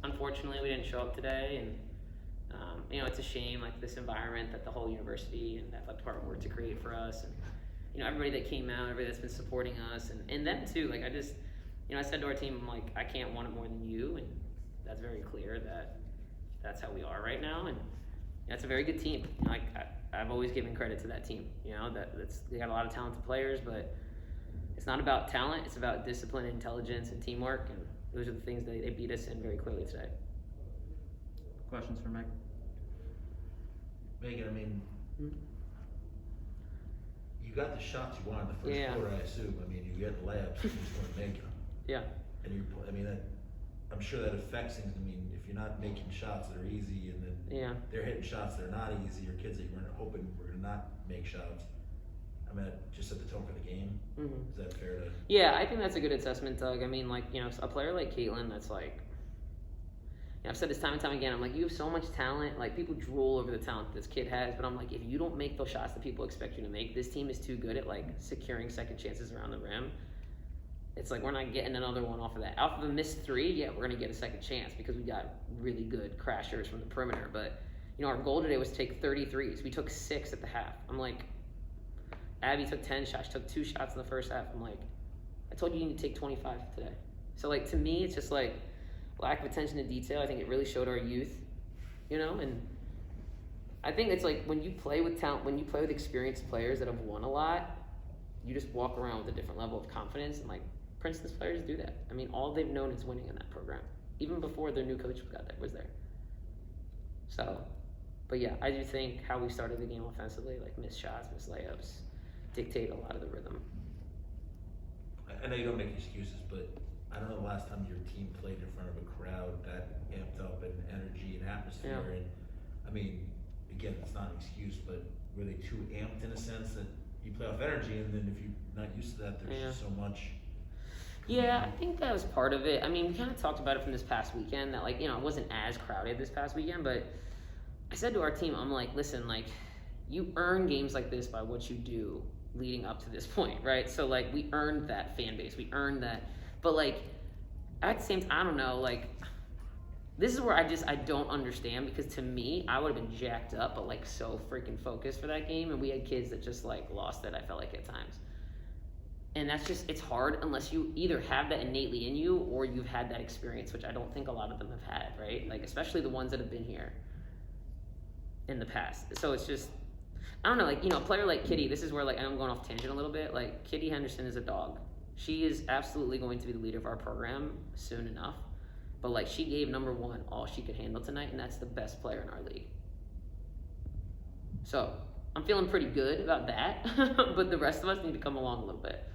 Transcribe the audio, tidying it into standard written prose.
unfortunately we didn't show up today, and it's a shame, like this environment that the whole university and athletic department worked to create for us, and everybody that came out, everybody that's been supporting us, and them too. Like I said to our team, I'm like, I can't want it more than you, and that's very clear that that's how we are right now, and that's a very good team. I've always given credit to that team. They got a lot of talented players, but it's not about talent. It's about discipline, intelligence, and teamwork, and those are the things that they beat us in very clearly today. Questions for Mike? Megan, I mean, you got the shots you wanted the first quarter, I assume. I mean, you get layups, you just want to make them. Yeah. And I'm sure that affects things. I mean, if you're not making shots that are easy, and then they're hitting shots that are not easy, or kids that you weren't hoping were going to not make shots, I mean, just set the tone for the game. Is that fair to? Yeah, I think that's a good assessment, Doug. I mean, a player like Caitlin, that's like, I've said this time and time again, I'm like, you have so much talent. Like, people drool over the talent this kid has, but I'm like, if you don't make those shots that people expect you to make, this team is too good at, like, securing second chances around the rim. It's like, we're not getting another one off of that. Off of a missed three, we're going to get a second chance because we got really good crashers from the perimeter. But, our goal today was to take 33s. We took 6 at the half. I'm like, Abby took 10 shots. She took 2 shots in the first half. I'm like, I told you need to take 25 today. So, like, to me, it's just like lack of attention to detail. I think it really showed our youth, and I think it's like when you play with talent, when you play with experienced players that have won a lot, you just walk around with a different level of confidence, and like Princeton's players do that. I mean, all they've known is winning in that program, even before their new coach was there. So, but yeah, I do think how we started the game offensively, like missed shots, missed layups, dictate a lot of the rhythm. I know you don't make excuses, but I don't know the last time your team played in front of a crowd that amped up in energy and atmosphere. Yeah. And I mean, again, it's not an excuse, but were they too amped in a sense that you play off energy, and then if you're not used to that, there's just so much. Yeah, I think that was part of it. I mean, we kind of talked about it from this past weekend that, like, it wasn't as crowded this past weekend, but I said to our team, I'm like, listen, like, you earn games like this by what you do leading up to this point, right? So, like, we earned that fan base. We earned that. But, like, at the same time, I don't know, like, this is where I don't understand, because to me, I would have been jacked up, but, like, so freaking focused for that game, and we had kids that just, like, lost it, I felt like, at times. And that's just, it's hard unless you either have that innately in you or you've had that experience, which I don't think a lot of them have had, right? Like, especially the ones that have been here in the past. So it's just, I don't know, like, a player like Kitty, this is where, like, I'm going off tangent a little bit. Like, Kitty Henderson is a dog. She is absolutely going to be the leader of our program soon enough. But, like, she gave number one all she could handle tonight, and that's the best player in our league. So, I'm feeling pretty good about that. But the rest of us need to come along a little bit.